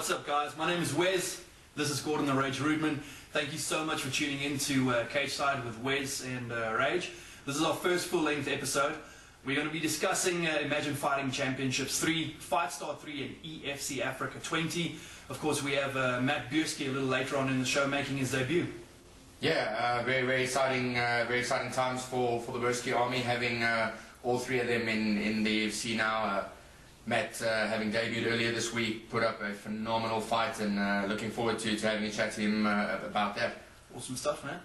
What's up, guys? My name is Wes. This is Gordon the Rage Rudman. Thank you so much for tuning in to CageSide with Wes and Rage. This is our first full-length episode. We're going to be discussing Imagine Fighting Championships 3, Fight Star 3 and EFC Africa 20. Of course, we have Matt Buirski a little later on in the show making his debut. Yeah, very exciting times for the Buirski Army, having all three of them in the EFC now. Matt, having debuted earlier this week, put up a phenomenal fight, and looking forward to having a chat to him about that. Awesome stuff, man.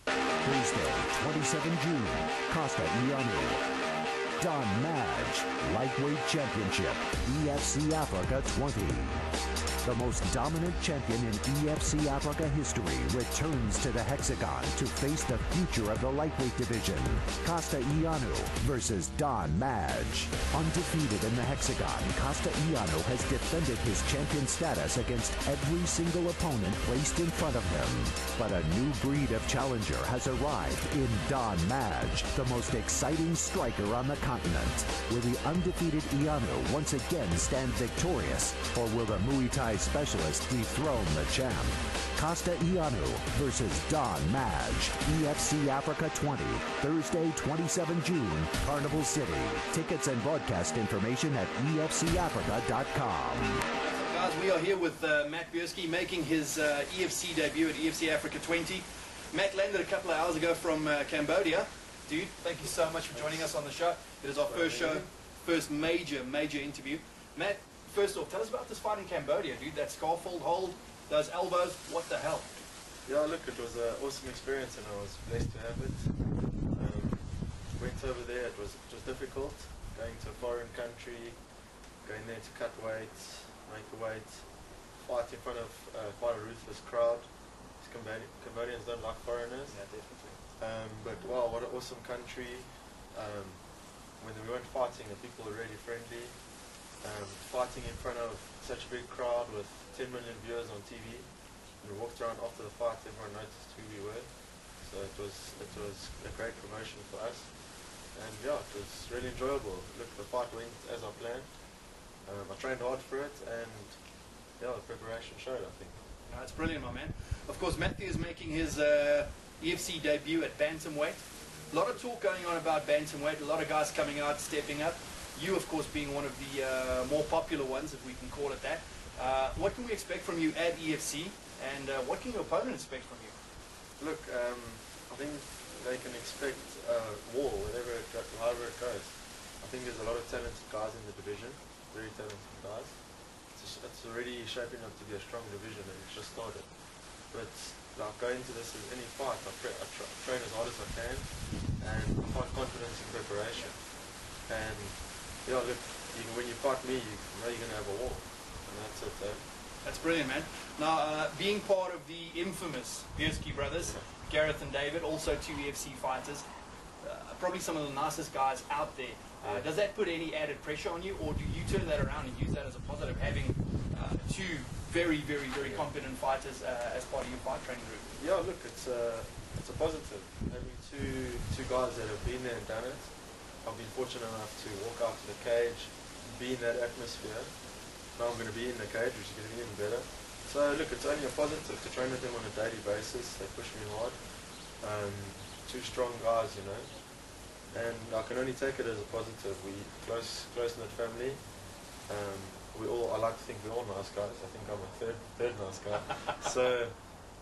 Thursday, 27 June, Costa Ianu. Don Madge, Lightweight Championship, EFC Africa 20. The most dominant champion in EFC Africa history returns to the Hexagon to face the future of the lightweight division. Costa Ianu versus Don Madge. Undefeated in the Hexagon, Costa Ianu has defended his champion status against every single opponent placed in front of him. But a new breed of challenger has arrived in Don Madge, the most exciting striker on the continent. Will the undefeated Ianu once again stand victorious, or will the Muay Thai specialist dethrone the champ? Costa Ianu versus Don Madge, EFC Africa 20, Thursday, 27 June, Carnival City. Tickets and broadcast information at efcafrica.com. Guys, we are here with Matt Buirski making his EFC debut at EFC Africa 20. Matt landed a couple of hours ago from Cambodia. Dude, thank you so much for joining us on the show. It is our first show, first major interview. Matt, first off, tell us about this fight in Cambodia, dude. That scaffold hold, those elbows, what the hell? Yeah, look, it was an awesome experience and I was blessed to have it. Went over there, it was difficult, going to a foreign country, going there to cut weight, make a weight, fight in front of quite a ruthless crowd. Cambodians don't like foreigners. Yeah, definitely. But wow, what an awesome country. When we weren't fighting, the people were really friendly. Fighting in front of such a big crowd with 10 million viewers on TV. When we walked around after the fight, everyone noticed who we were. So it was a great promotion for us. And yeah, it was really enjoyable. Look, the fight went as I planned. I trained hard for it, and yeah, the preparation showed, I think. It's brilliant, my man. Of course, Matthew is making his EFC debut at bantamweight. A lot of talk going on about bantamweight, a lot of guys coming out, stepping up. You, of course, being one of the more popular ones, if we can call it that. What can we expect from you at EFC, and what can your opponent expect from you? Look, I think they can expect war, however it goes. I think there's a lot of talented guys in the division, very talented guys. It's already shaping up to be a strong division, and it's just started. But like going into this as any fight, I train as hard as I can, and I find confidence in preparation. And yeah, look, when you fight me, you know you're going to have a war, and that's it. That's brilliant, man. Now, being part of the infamous Buirski brothers, Gareth and David, also two EFC fighters, probably some of the nicest guys out there. Does that put any added pressure on you, or do you turn that around and use that as a positive, having two very competent fighters as part of your fight training group? Yeah, look, it's a positive. Having two guys that have been there and done it. I've been fortunate enough to walk out to the cage, be in that atmosphere. Now I'm going to be in the cage, which is going to be even better. So look, it's only a positive to train with them on a daily basis. They push me hard. Two strong guys, you know. And I can only take it as a positive. We close-knit family. I like to think we're all nice guys. I think I'm a third nice guy. So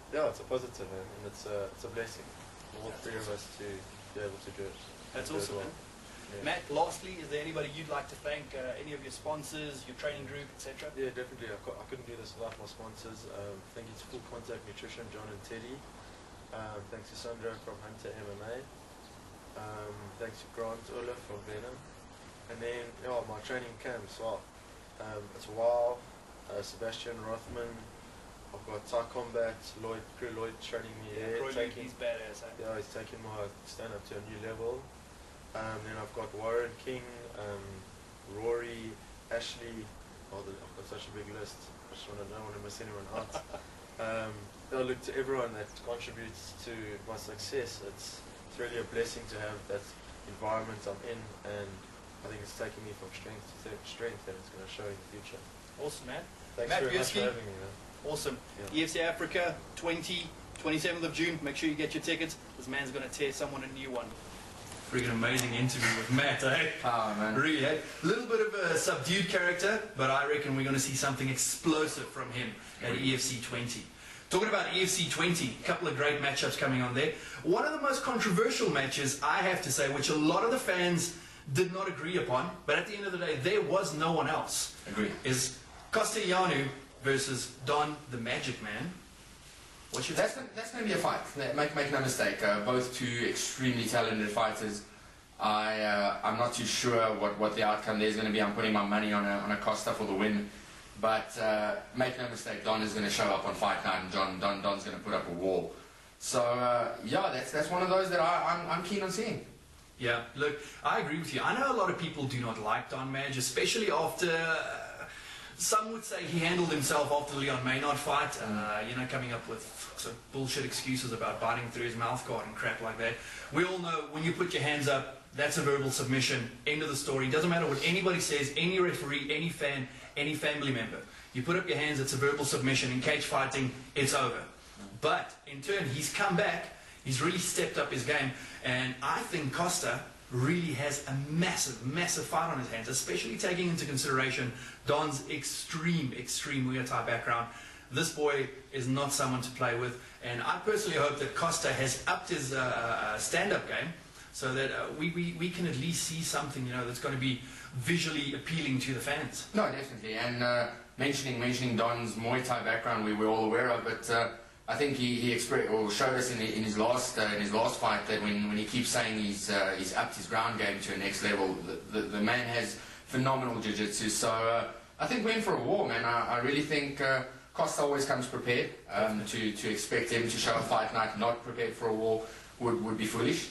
yeah, it's a positive, man, and it's a blessing for all three of us to be able to do it. That's awesome, man. Yeah. Matt, lastly, is there anybody you'd like to thank? Any of your sponsors, your training group, etc.? Yeah, definitely. I couldn't do this without my sponsors. Thank you to Full Contact Nutrition, John and Teddy. Thanks to Sandra from Hunter MMA. Thanks to Grant Ulla from Venom. And then my training camps. Well, it's Wow, Sebastian Rothman. I've got Thai Combat, Lloyd training me here. He's badass, eh? Yeah, he's taking my stand-up to a new level. Then I've got Warren King, Rory, Ashley. I've got such a big list. I don't want to miss anyone out. I look to everyone that contributes to my success. It's really a blessing to have that environment I'm in, and I think it's taking me from strength to strength, and it's going to show in the future. Awesome, man. Thanks Matt very much for Buirski. having me, man. Awesome. Yeah. EFC Africa 27th of June. Make sure you get your tickets. This man's going to tear someone a new one. Freaking amazing interview with Matt, eh? Oh, man. Really, eh? A little bit of a subdued character, but I reckon we're going to see something explosive from him at EFC 20. Talking about EFC 20, a couple of great matchups coming on there. One of the most controversial matches, I have to say, which a lot of the fans did not agree upon, but at the end of the day, there was no one else. Agree. Is Castellano versus Don the Magic Man. What's your That's going to be a fight. Make no mistake. Both two extremely talented fighters. I'm not too sure what the outcome there is going to be. I'm putting my money on a Costa for the win. But make no mistake, Don is going to show up on fight night, and Don's going to put up a wall. So yeah, that's one of those that I'm keen on seeing. Yeah, look, I agree with you. I know a lot of people do not like Don Madge, especially after. Some would say he handled himself after the Leon Maynard fight, you know, coming up with some bullshit excuses about biting through his mouth guard and crap like that. We all know when you put your hands up, that's a verbal submission. End of the story. Doesn't matter what anybody says, any referee, any fan, any family member. You put up your hands, it's a verbal submission. In cage fighting, it's over. But in turn, he's come back. He's really stepped up his game. And I think Costa really has a massive, massive fight on his hands, especially taking into consideration Don's extreme Muay Thai background. This boy is not someone to play with, and I personally hope that Costa has upped his stand-up game so that we can at least see something, you know, that's going to be visually appealing to the fans. No, definitely. And mentioning Don's Muay Thai background, we're all aware of, but I think he expressed or showed us in his last fight that when he keeps saying he's upped his ground game to a next level, the man has phenomenal jiu-jitsu. So I think we're in for a war, man. I really think Costa always comes prepared. To expect him to show a fight night not prepared for a war would be foolish.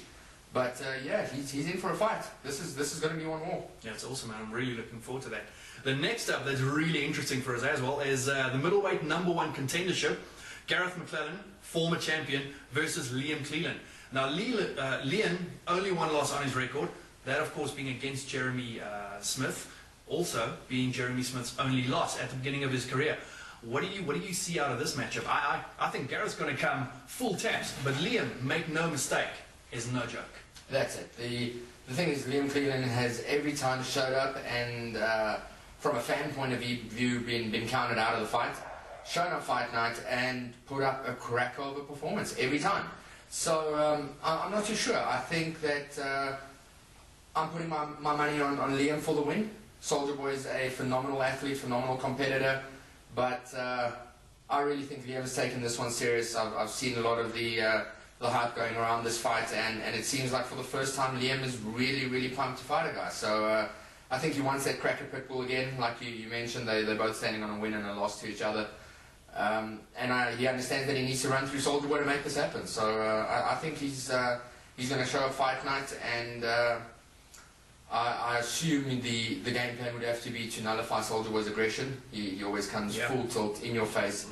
But yeah, he's in for a fight. This is going to be one war. Yeah, it's awesome, man. I'm really looking forward to that. The next up that's really interesting for us as well is the middleweight #1 contendership. Gareth McClellan, former champion, versus Liam Cleland. Now, Liam, only one loss on his record. That, of course, being against Jeremy Smith. Also, being Jeremy Smith's only loss at the beginning of his career. What do you see out of this matchup? I think Gareth's going to come full taps, but Liam, make no mistake, is no joke. That's it. The thing is, Liam Cleland has every time showed up and, from a fan point of view, been counted out of the fight. Shown up fight night and put up a crack of a performance every time. So I'm not too sure. I think that I'm putting my money on Liam for the win. Soldier Boy is a phenomenal athlete, phenomenal competitor, but I really think Liam's taken this one serious. I've seen a lot of the hype going around this fight, and it seems like for the first time Liam is really pumped to fight a guy. So I think he wants that cracker pitbull again, like you mentioned. They're both standing on a win and a loss to each other. And he understands that he needs to run through Soldier Boy to make this happen. So I think he's going to show up fight night, and I assume the game plan would have to be to nullify Soldier Boy's aggression. He always comes full tilt in your face.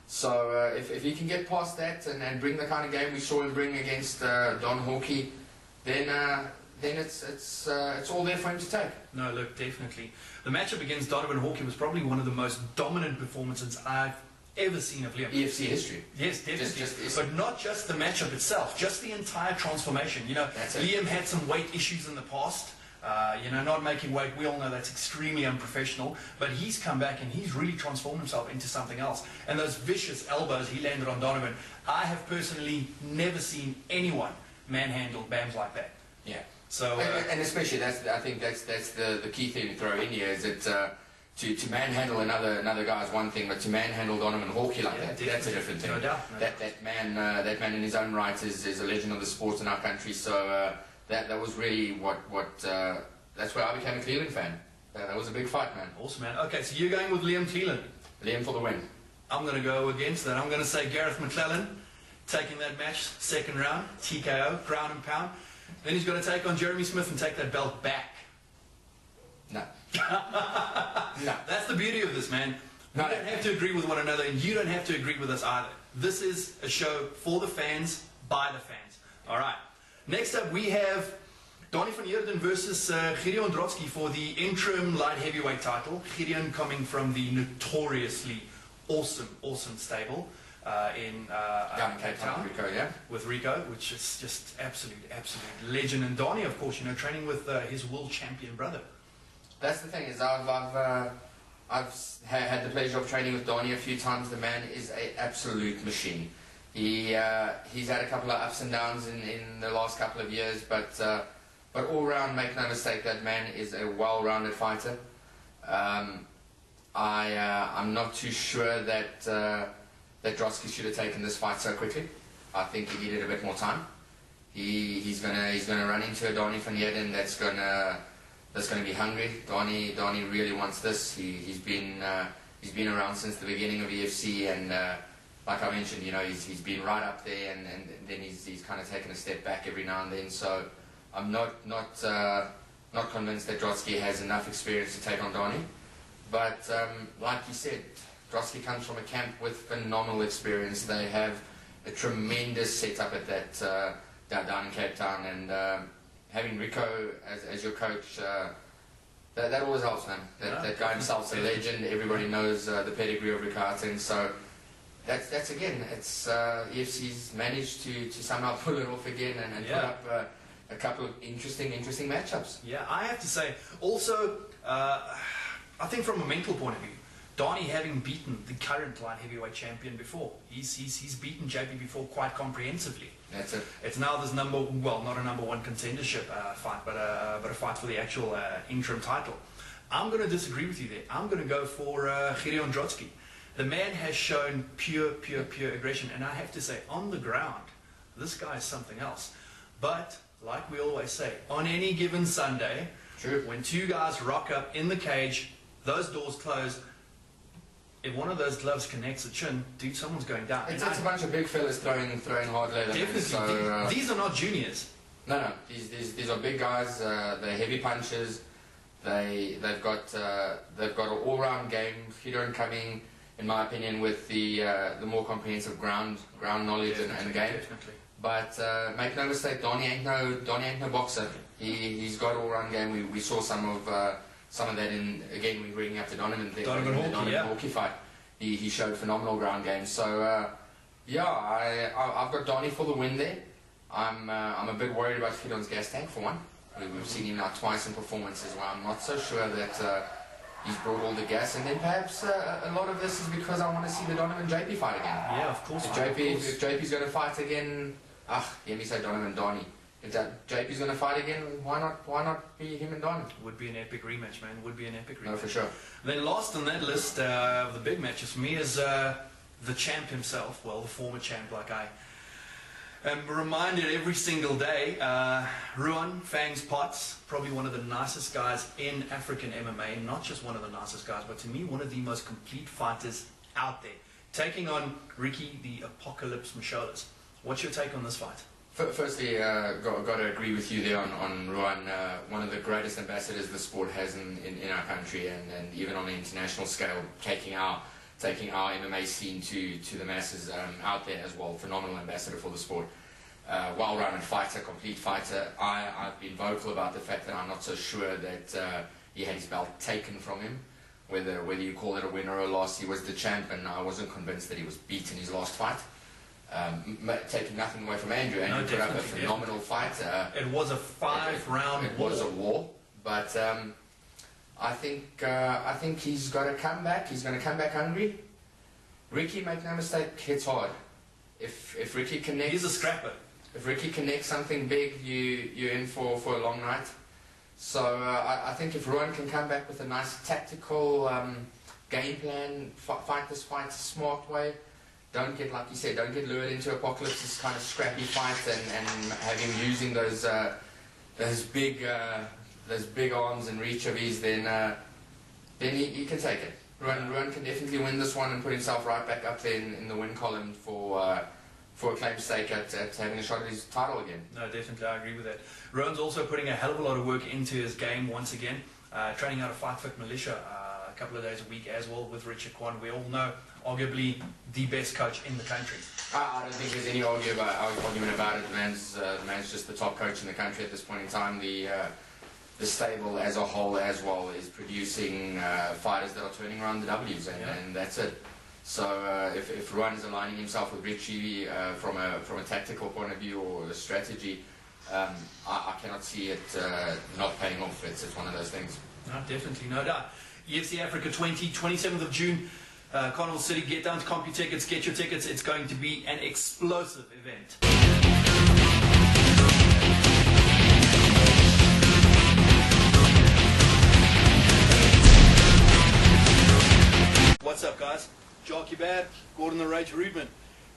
So if he can get past that and bring the kind of game we saw him bring against Don Hawkey, then it's all there for him to take. No, look, definitely. The matchup against Donovan Hawkey was probably one of the most dominant performances I've ever seen of Liam. EFC history. Yes, definitely. But not just the matchup itself, just the entire transformation. You know, Liam had some weight issues in the past. You know, not making weight, we all know that's extremely unprofessional, but he's come back and he's really transformed himself into something else. And those vicious elbows he landed on Donovan, I have personally never seen anyone manhandle Bams like that. Yeah. So and especially I think that's the key thing to throw in here is that to manhandle another guy is one thing, but to manhandle Donovan Hawkey like that's a different thing. No doubt. That man in his own right is a legend of the sport in our country. So that was really what that's where I became a Cleland fan. That was a big fight, man. Awesome, man. Okay, so you're going with Liam Cleland. Liam for the win. I'm going to go against that. I'm going to say Gareth McClellan taking that match, second round, TKO, ground and pound. Then he's going to take on Jeremy Smith and take that belt back. No. No. That's the beauty of this, man. We don't have to agree with one another, and you don't have to agree with us either. This is a show for the fans, by the fans. All right. Next up, we have Donnie van Heerden versus Gideon Drotsky for the interim light heavyweight title. Gideon coming from the notoriously awesome stable in Cape Town Rico, yeah, with Rico, which is just absolute legend. And Donnie, of course, training with his world champion brother. That's the thing, is I've had the pleasure of training with Donnie a few times. The man is an absolute machine. He's had a couple of ups and downs in the last couple of years, but all round, make no mistake, that man is a well-rounded fighter. I'm not too sure that Drotsky should have taken this fight so quickly. I think he needed a bit more time. He's gonna run into a Donnie van Heerden that's gonna be hungry. Donnie really wants this. He's been around since the beginning of EFC, and like I mentioned, he's been right up there, and then he's kind of taken a step back every now and then. So I'm not convinced that Drotsky has enough experience to take on Donnie. But like you said, Drotsky comes from a camp with phenomenal experience. They have a tremendous setup at that down in Cape Town, and having Rico as your coach, that always helps, man. That guy himself's a legend. Everybody knows the pedigree of Rico, and so that's again, it's EFC's managed to somehow pull it off again and put up a couple of interesting matchups. Yeah, I have to say, also, I think from a mental point of view, Donnie having beaten the current light heavyweight champion before, he's beaten JP before quite comprehensively. That's it. It's now this not a number one contendership fight, but a fight for the actual interim title. I'm going to disagree with you there. I'm going to go for Gideon Drotsky. The man has shown pure aggression, and I have to say, on the ground, this guy is something else. But like we always say, on any given Sunday, true, when two guys rock up in the cage, those doors close. If one of those gloves connects the chin, dude, someone's going down. It's a bunch of big fellas throwing hard leather. Definitely. So, these are not juniors. No. These are big guys. They're heavy punchers. They've got an all-round game. Gideon coming, in my opinion, with the more comprehensive ground knowledge and game. Definitely. But make no mistake, Donnie ain't no boxer. He's got all-round game. We saw some of that in, again, we're bringing up the Donovan Hawkey fight. He showed phenomenal ground game. So I've got Donnie for the win there. I'm a bit worried about Gideon's gas tank for one. We've seen him now twice in performances where I'm not so sure that he's brought all the gas, and then perhaps a lot of this is because I want to see the Donovan JP fight again. Yeah, of course. If JP's going to fight again, let me say Donovan Donnie. If JP's going to fight again, why not be him and Don? Would be an epic rematch, man. Would be an epic rematch. No, for sure. Then last on that list of the big matches for me is the champ himself, well, the former champ, like I am reminded every single day. Ruan Fangs Potts, probably one of the nicest guys in African MMA. Not just one of the nicest guys, but to me, one of the most complete fighters out there. Taking on Ricky the Apocalypse Masholas. What's your take on this fight? Firstly, got to agree with you there on Ruan. One of the greatest ambassadors the sport has in our country, and even on an international scale, taking our MMA scene to the masses out there as well. Phenomenal ambassador for the sport. Well-rounded fighter, complete fighter. I've been vocal about the fact that I'm not so sure that he had his belt taken from him. Whether you call it a win or a loss, he was the champ, and I wasn't convinced that he was beat in his last fight. Taking nothing away from Andrew. Andrew put up a phenomenal fight. It was a 5-round war. It was a war, but I think he's got to come back. He's going to come back hungry. Ricky, make no mistake, hits hard. If Ricky connects, he's a scrapper. If Ricky connects something big, you're in for a long night. So I think if Ruan can come back with a nice tactical game plan, fight this fight a smart way. Don't get, like you said, don't get lured into Apocalypse's kind of scrappy fight and have him using those big arms and reach of his. Then he can take it. Ruan can definitely win this one and put himself right back up there in the win column for a claim's sake at having a shot at his title again. No, definitely, I agree with that. Ruan's also putting a hell of a lot of work into his game once again, training out of Fight Fit Militia couple of days a week as well with Rage Ep1. We all know, arguably, the best coach in the country. I don't think there's any argument about it. The man's just the top coach in the country at this point in time. The stable as a whole as well is producing fighters that are turning around the W's, and that's it. So if Ruan is aligning himself with Richie from a tactical point of view or a strategy, I cannot see it not paying off. It's one of those things. No, definitely, no doubt. UFC Africa 20, 27th of June, Carnival City. Get down to CompuTickets, get your tickets. It's going to be an explosive event. What's up, guys? Jacques Joubert, Gordon the Rage Rudman.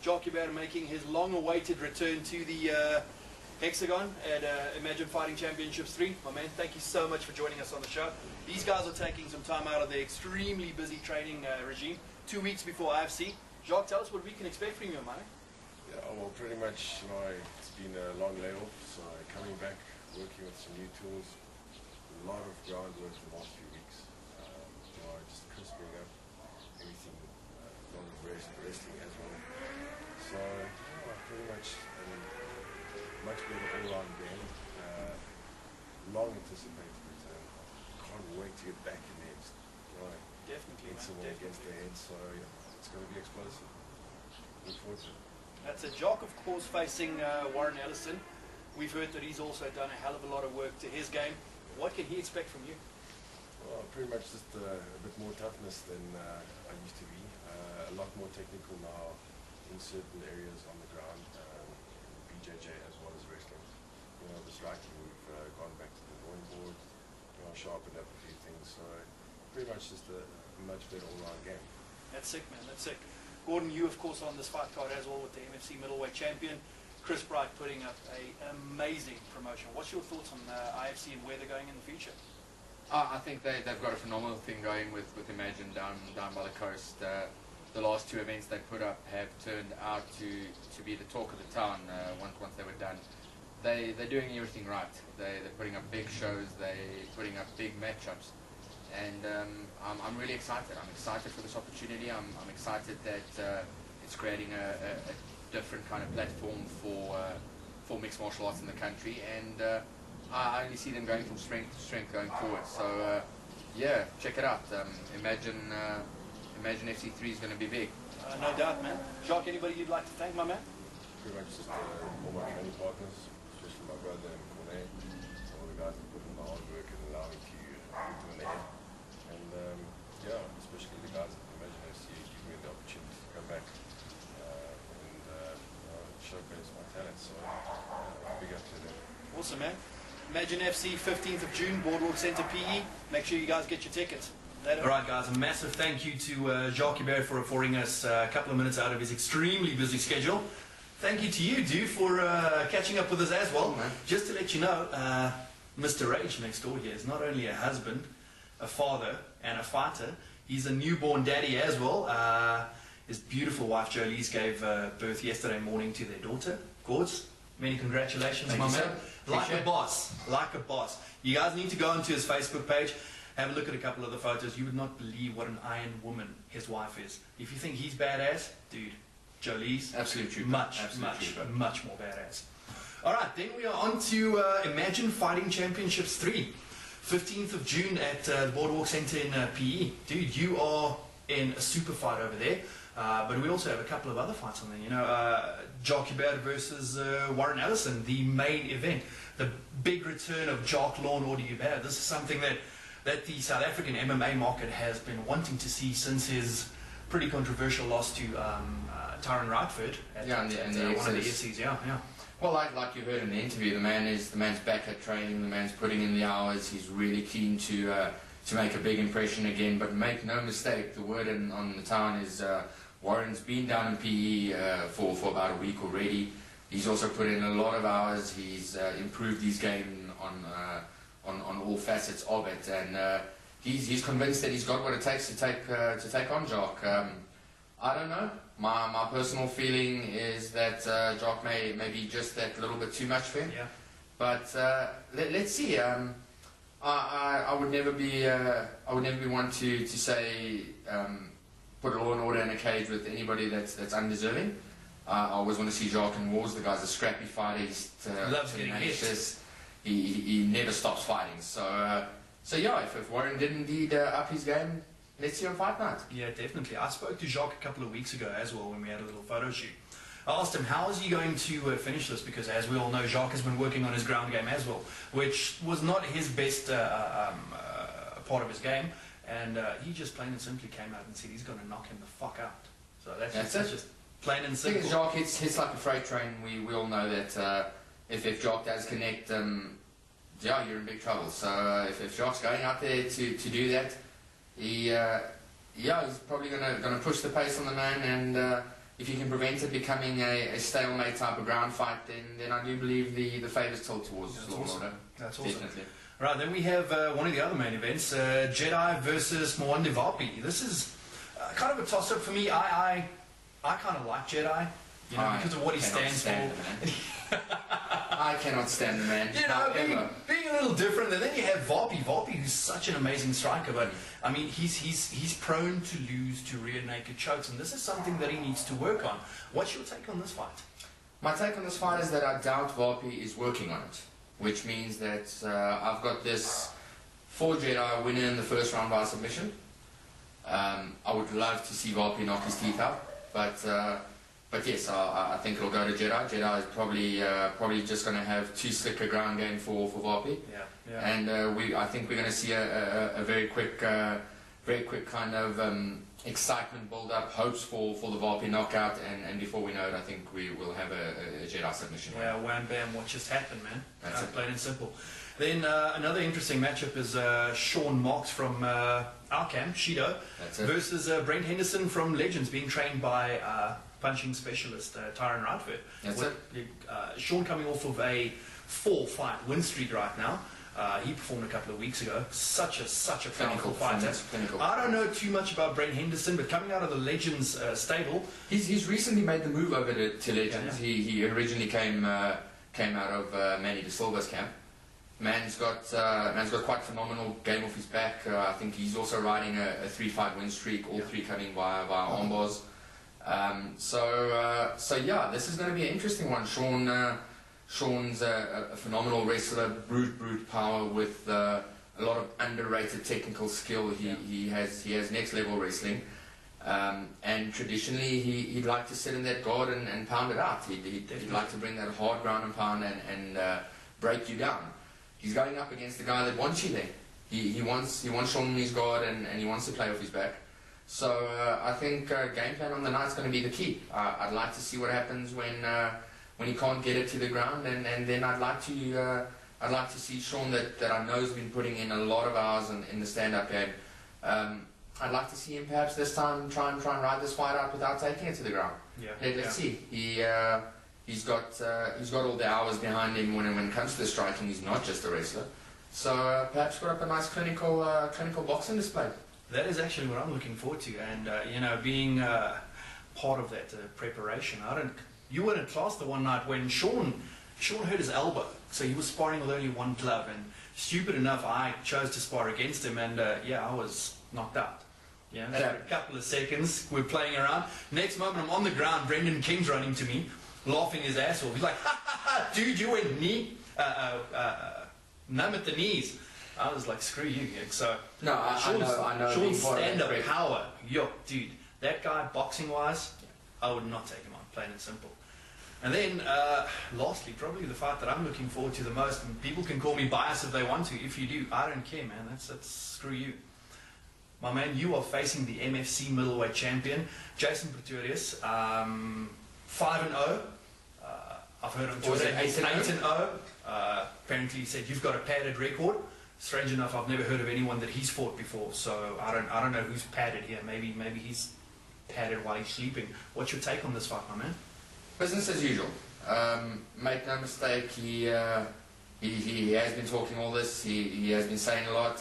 Jacques Joubert making his long-awaited return to the Hexagon at Imagine Fighting Championships 3. My man, thank you so much for joining us on the show. These guys are taking some time out of their extremely busy training regime. 2 weeks before IFC. Jacques, tell us what we can expect from you, man. Yeah, well, pretty much, it's been a long layoff, so coming back, working with some new tools, a lot of groundwork the last few weeks. Just crisping up everything, along with resting as well. So, pretty much much better all-round game. Long anticipated return. Can't wait to get back in there. Definitely, man. Against the head, so yeah, it's going to be explosive. Look forward to it. That's it. Jacques, of course, facing Warren Ellison. We've heard that he's also done a hell of a lot of work to his game. What can he expect from you? Well, pretty much just a bit more toughness than I used to be. A lot more technical now in certain areas on the ground. BJJ as well as wrestling. The striking, we've gone back to the drawing board, sharpened up a few things. So pretty much just a much better all-round game. That's sick, man. That's sick. Gordon, you, of course, on this fight card as well with the MFC middleweight champion. Chris Bright putting up an amazing promotion. What's your thoughts on IFC and where they're going in the future? I think they've got a phenomenal thing going with Imagine down by the coast. The last two events they put up have turned out to be the talk of the town once they were done. They're doing everything right. They're putting up big shows, they're putting up big matchups. And I'm really excited. I'm excited for this opportunity. I'm excited that it's creating a different kind of platform for mixed martial arts in the country. And I only see them going from strength to strength going forward. So yeah, check it out. Imagine FC3 is going to be big. No doubt, man. Jacques, anybody you'd like to thank, my man? Pretty much just all my training partners, especially my brother and Cornet, all the guys that put in the hard work and allow me to get to an end. And yeah, especially the guys at Imagine FC give me the opportunity to come back and showcase my talent. So big up to them. Awesome, man. Imagine FC, 15th of June, Boardwalk Centre PE. Make sure you guys get your tickets. Later. All right, guys, a massive thank you to Jacques Joubert for affording us a couple of minutes out of his extremely busy schedule. Thank you to you, dude, for catching up with us as well. Just to let you know, Mr. Rage next door here is not only a husband, a father, and a fighter, he's a newborn daddy as well. His beautiful wife, Jolise, gave birth yesterday morning to their daughter, Gords. Many congratulations, my man. Like a boss, like a boss. You guys need to go onto his Facebook page. Have a look at a couple of the photos. You would not believe what an iron woman his wife is. If you think he's badass, dude, Jolise, absolutely much more badass. All right, then we are on to Imagine Fighting Championships 3. 15th of June at the Boardwalk Centre in PE. Dude, you are in a super fight over there. But we also have a couple of other fights on there. Jacques Joubert versus Warren Ellison, the main event. The big return of Jacques Lawn or Joubert. This is something that the South African MMA market has been wanting to see since his pretty controversial loss to Tyron Rightford at one of the EFCs. Yeah. Well, like you heard in the interview, the man's back at training. The man's putting in the hours. He's really keen to make a big impression again. But make no mistake, the word on the town is Warren's been down in PE for about a week already. He's also put in a lot of hours. He's improved his game on all facets of it, and he's convinced that he's got what it takes to take on Jacques. I don't know. My personal feeling is that Jacques may be just that little bit too much for him. Yeah. But let's see. I would never be one to say put a law and order in a cage with anybody that's undeserving. I always want to see Jacques in wars. The guy's a scrappy fighter. He's loves getting hit. He never stops fighting. So yeah, if Warren did indeed up his game, let's see on fight night. Yeah, definitely. I spoke to Jacques a couple of weeks ago as well when we had a little photo shoot. I asked him, how is he going to finish this? Because as we all know, Jacques has been working on his ground game as well, which was not his best part of his game. And he just plain and simply came out and said he's going to knock him the fuck out. So that's just plain and simple. I think Jacques hits like a freight train. We all know that if Jacques does connect, yeah, you're in big trouble. So if Jacques going out there to do that, he's probably going to push the pace on the man, and if you can prevent it becoming a stalemate type of ground fight, then I do believe the favours tilt towards Law and Order. That's awesome. Definitely. Right, then we have one of the other main events, Jedi versus Mwande Vapi. This is kind of a toss-up for me. I kind of like Jedi, because of what he stands for. I cannot stand the man. Being a little different. And then you have Vapi, who's such an amazing striker, but I mean, he's prone to lose to rear naked chokes, and this is something that he needs to work on. What's your take on this fight? My take on this fight is that I doubt Vapi is working on it, which means that I've got this 4 Jedi winner in the first round by submission. I would love to see Vapi knock his teeth out, but yes, I think it'll go to Jedi. Jedi is probably just going to have too slick a ground game for Vapi. Yeah. And I think we're going to see a very quick kind of excitement build up, hopes for the Vapi knockout, and before we know it, I think we will have a Jedi submission. Yeah, wham bam, what just happened, man? That's it. Plain and simple. Then another interesting matchup is Sean Marks from our camp, Shido, versus Brent Henderson from Legends, being trained by punching specialist Tyron Radford. That's it. Sean coming off of a 4-fight win streak right now. He performed a couple of weeks ago. Such a powerful fighter. I don't know too much about Brent Henderson, but coming out of the Legends stable, he's recently made the move over to Legends. Yeah. He originally came out of Manny De Silva's camp. Man's got quite a phenomenal game off his back. I think he's also riding a 3-fight win streak, all 3 coming via armbars. So yeah, this is going to be an interesting one. Sean's a phenomenal wrestler, brute power with a lot of underrated technical skill. He has next level wrestling, and traditionally he'd like to sit in that guard and pound it out. He'd like to bring that hard ground and pound and break you down. He's going up against the guy that wants you there. He wants Sean in his guard and he wants to play off his back. So I think game plan on the night is going to be the key. I'd like to see what happens when he can't get it to the ground, and then I'd like to see Sean that I know has been putting in a lot of hours in the stand-up game. I'd like to see him perhaps this time try and ride this fight out without taking it to the ground. Let's see. He's got all the hours behind him when it comes to the striking. He's not just a wrestler. So perhaps put up a nice clinical boxing display. That is actually what I'm looking forward to, and being part of that preparation. You weren't in class the one night when Sean hurt his elbow, so he was sparring with only one glove, and stupid enough, I chose to spar against him, and I was knocked out. Yeah, for a couple of seconds, we're playing around. Next moment, I'm on the ground. Brendan King's running to me, laughing his ass off. He's like, "Ha, dude, you went numb at the knees." I was like, "Screw you." So no, I know. Sean's stand-up power, dude. That guy, boxing-wise, I would not take him on, plain and simple. And then, lastly, probably the fight that I'm looking forward to the most, and people can call me biased if they want to. If you do, I don't care, man. That's screw you. My man, you are facing the MFC middleweight champion, Jason Pretorius, 5-0. I've heard him say 8-0. Apparently he said, you've got a padded record. Strange enough, I've never heard of anyone that he's fought before, so I don't know who's padded here. Maybe he's padded while he's sleeping. What's your take on this fight, my man? Business as usual. Make no mistake, he has been talking all this. He has been saying a lot.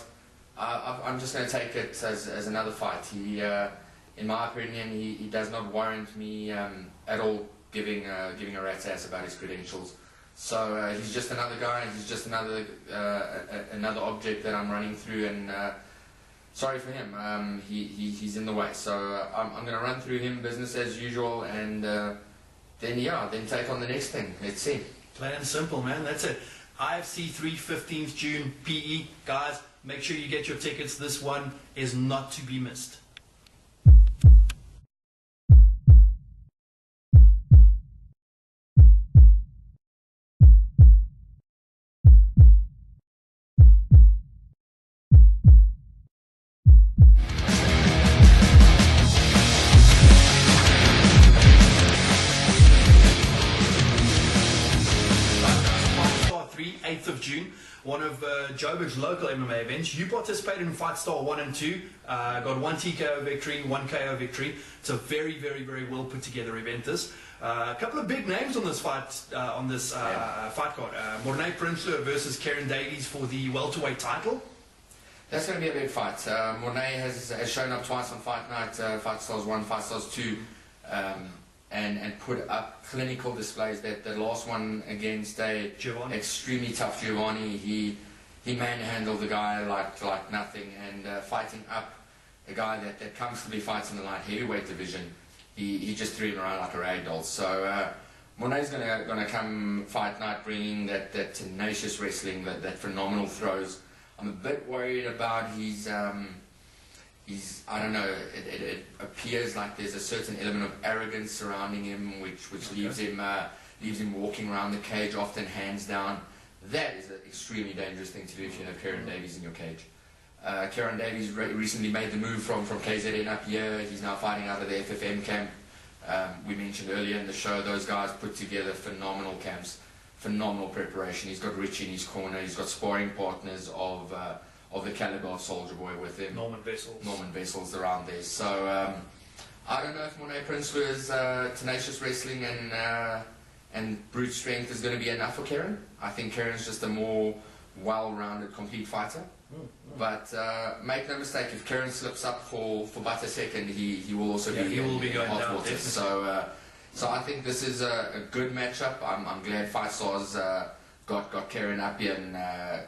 I'm just going to take it as another fight. In my opinion, he does not warrant me at all giving a rat's ass about his credentials. So he's just another guy. He's just another another object that I'm running through, and sorry for him. He's in the way. So I'm going to run through him, business as usual, and then take on the next thing. Let's see. Plain and simple, man. That's it. IFC 3, 15th June, PE. Guys, make sure you get your tickets. This one is not to be missed. June, one of Joubert's local MMA events. You participated in Fight Star 1 and 2, got one TKO victory, one KO victory. It's a very, very, very well put together event. This a couple of big names on this fight fight card. Mornay Prinsloo versus Karen Davies for the welterweight title. That's going to be a big fight. Mornay has shown up twice on Fight Night, Fight Stars 1, Fight Stars 2. And put up clinical displays. That last one against a extremely tough Giovanni, he manhandled the guy like nothing, and fighting up a guy that comfortably fights in the light heavyweight division, he just threw him around like a rag doll. So Mornay's gonna come Fight Night bringing that tenacious wrestling, that phenomenal throws. I'm a bit worried about his I don't know, it appears like there's a certain element of arrogance surrounding him, which leaves him walking around the cage, often hands down. That is an extremely dangerous thing to do if you have Karen Davies in your cage. Karen Davies recently made the move from KZN up here. He's now fighting out of the FFM camp. We mentioned earlier in the show, those guys put together phenomenal camps, phenomenal preparation. He's got Richie in his corner. He's got sparring partners of the caliber of Soldier Boy with him. Norman Vessels around there. So I don't know if Mornay Prinsloo's tenacious wrestling and brute strength is going to be enough for Karen. I think Karen's just a more well-rounded, complete fighter. But make no mistake, if Karen slips up for but a second, he will also be going hot down. water. So I think this is a good matchup. I'm glad Fight Stars got Karen up here and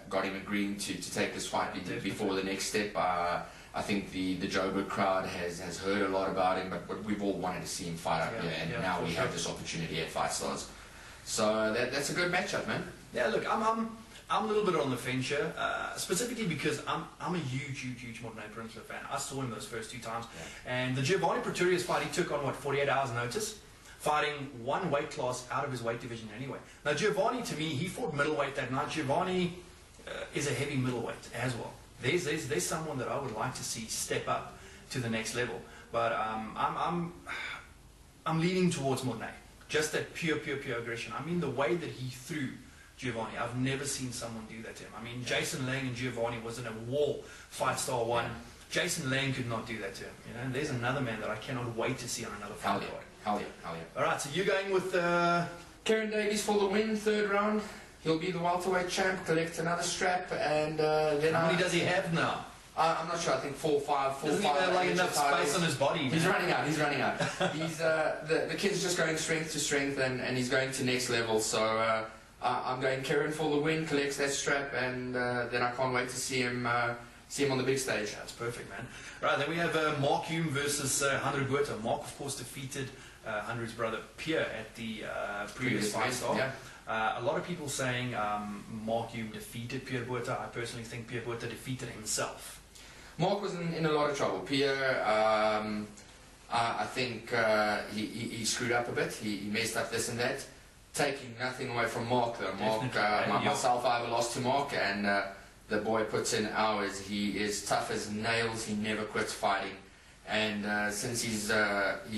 got him agreeing to take this fight before the next step. I think the Joburg crowd has heard a lot about him, but we've all wanted to see him fight up here, and now we have this opportunity at Fight Stars. So that's a good matchup, man. Yeah, look, I'm a little bit on the fence here, specifically because I'm a huge Mornay Prinsloo fan. I saw him those first 2 times, and the Giovanni Pretorius fight, he took on 48 hours notice, fighting one weight class out of his weight division anyway. Now Giovanni, to me, he fought middleweight that night. Giovanni is a heavy middleweight as well. There's someone that I would like to see step up to the next level, but I'm leaning towards Mornay. Just that pure aggression. I mean, the way that he threw Giovanni, I've never seen someone do that to him. I mean, Jason Lang and Giovanni was in a wall, Fight Star 1. Jason Lang could not do that to him. You know, and there's another man that I cannot wait to see on another fight card. Hell yeah. All right, so you're going with Karen Davies for the win, 3rd round. He'll be the welterweight champ, collect another strap, and then... How many does he have now? I'm not sure. I think 4 or 5. Doesn't he have like enough space on his body? He's running out. He's the kid's just going strength to strength, and he's going to next level. So I'm going Karen for the win, collects that strap, and then I can't wait to see him on the big stage. That's perfect, man. Right, then we have Mark Hume versus Henry Buerta. Mark, of course, defeated Henry's brother Pierre at the previous Fight Star. Yeah. A lot of people saying Mark Hume defeated Pierre Buerta. I personally think Pierre Buerta defeated himself. Mark was in a lot of trouble. Pierre, I think he screwed up a bit. He messed up this and that. Taking nothing away from Mark, though. Mark, myself, I have a loss to Mark, and the boy puts in hours. He is tough as nails. He never quits fighting. And since he's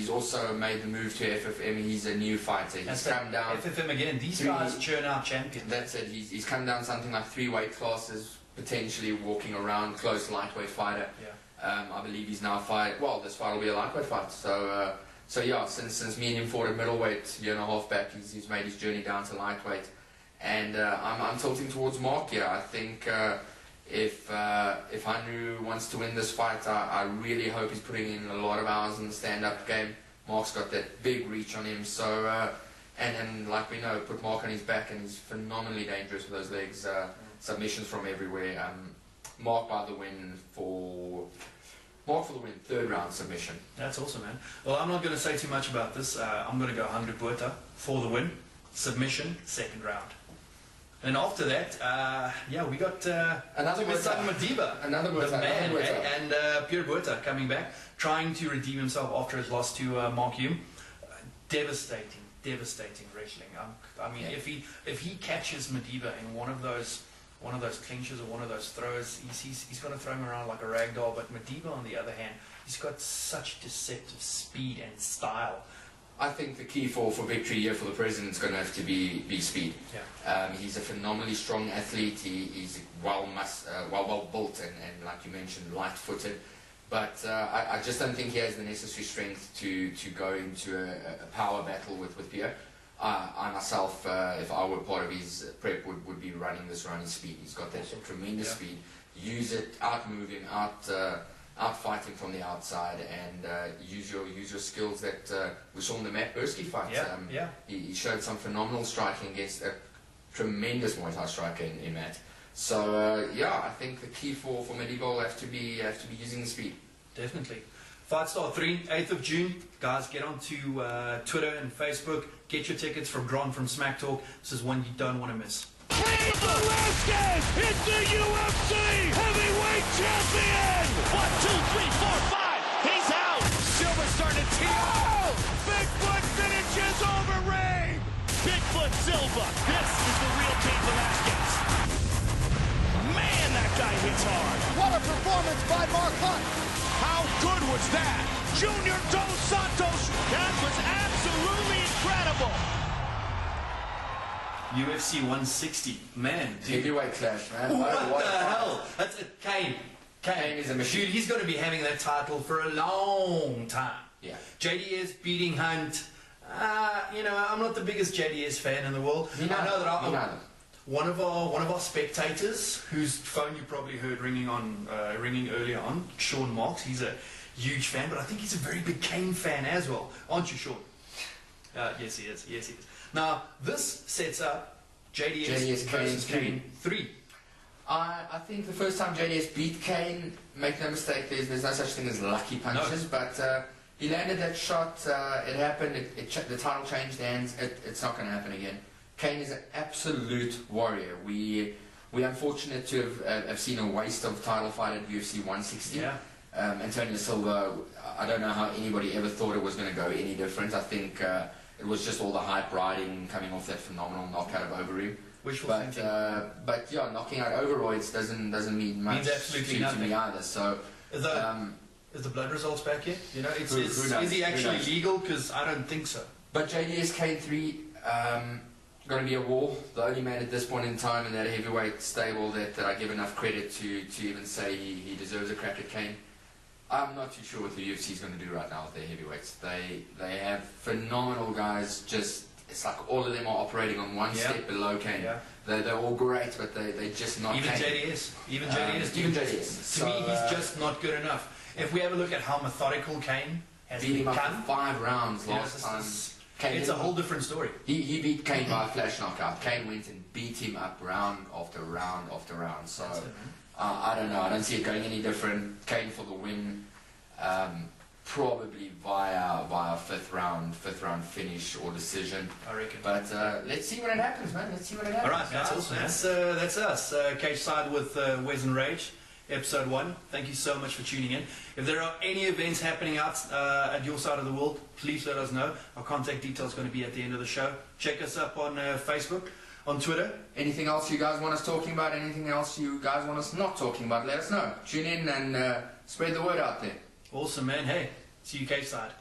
also made the move to FFM, he's a new fighter. He's come down. FFM again. These guys churn out champions. That's it. He's come down something like 3 weight classes, potentially walking around, close lightweight fighter. Yeah. I believe he's now this fight will be a lightweight fight. So yeah, since me and him fought at middleweight 1.5 years back, he's made his journey down to lightweight. And I'm tilting towards Mark here. I think if Hanru wants to win this fight, I really hope he's putting in a lot of hours in the stand-up game. Mark's got that big reach on him, so and like we know, put Mark on his back, and he's phenomenally dangerous with those legs. Submissions from everywhere. Mark by the win for the win, third round submission. That's awesome, man. Well, I'm not going to say too much about this. I'm going to go 100 Buirta for the win, submission, second round. And after that, we got another Madiba, another Buirta, the man, and Pierre Buirta coming back, trying to redeem himself after his loss to Mark Hume. Devastating wrestling. I mean, if he catches Madiba in one of those clinches or one of those throws, he's going to throw him around like a rag doll. But Madiba, on the other hand, he's got such deceptive speed and style. I think the key for victory here for the president is going to have to be speed. Yeah. He's a phenomenally strong athlete. He's well built and like you mentioned, light-footed. But I just don't think he has the necessary strength to go into a power battle with Pierre. I myself, if I were part of his prep, would be running this around his speed. He's got that tremendous speed. Use it, outmove him, outfight him from the outside, and use your skills that we saw in the Matt Buirski fight. He showed some phenomenal striking against a tremendous Muay Thai striker in Matt. So I think the key for Madiba will have to be using the speed. Definitely. Fight Star 3, 8th of June. Guys, get onto Twitter and Facebook. Get your tickets from Gron from Smack Talk. This is one you don't want to miss. Velasquez is the UFC heavyweight champion! 1, 2, 3, 4, 5. He's out. Silva starting to tee up. Bigfoot finishes over Ray. Bigfoot Silva. This is the real Cain Velasquez. Man, that guy hits hard. What a performance by Mark Hunt. How good was that? Junior Dos Santos. That was absolutely incredible. UFC 160. Man, dude. Heavyweight clash, man. What the hell? That's it. Cain is a machine. Dude, he's going to be having that title for a long time. Yeah. JDS beating Hunt. I'm not the biggest JDS fan in the world. I know that one of our spectators, whose phone you probably heard ringing earlier on, Sean Marks. He's a huge fan, but I think he's a very big Cain fan as well, aren't you, Sean? Yes, he is. Yes, he is. Now this sets up JDS versus Cain 3. I think the first time JDS beat Cain, make no mistake, there's no such thing as lucky punches, but he landed that shot. It happened. The title changed hands. It's not going to happen again. Cain is an absolute warrior. We're unfortunate to have seen a waste of title fight at UFC 160. Yeah. Antonio Silva, I don't know how anybody ever thought it was going to go any different. I think it was just all the hype riding coming off that phenomenal knockout of Overeem. But knocking out Overroids doesn't mean much to me either. So is the blood results back yet? Is he actually legal? Because I don't think so. But JDS Cain 3. Going to be a war. The only man at this point in time in that heavyweight stable that I give enough credit to even say he deserves a crack at Cain. I'm not too sure what the UFC is going to do right now with their heavyweights. They have phenomenal guys. It's like all of them are operating on one step below Cain. Yeah. They're all great, but they're just not. Even Cain. JDS. Even JDS. To me, he's just not good enough. If we have a look at how methodical Cain has beat him become, up for 5 rounds last time. It's a whole different story. He beat Cain by a flash knockout. Cain went and beat him up round after round after round. So I don't know. I don't see it going any different. Cain for the win, probably via fifth round finish or decision. I reckon. But let's see when it happens, man. Let's see when it happens. All right, that's awesome. That's us. CageSide with Wes Rage Episode 1. Thank you so much for tuning in. If there are any events happening out at your side of the world, please let us know. Our contact details are going to be at the end of the show. Check us up on Facebook, on Twitter. Anything else you guys want us talking about? Anything else you guys want us not talking about? Let us know. Tune in and spread the word out there. Awesome, man. Hey, see you CageSide.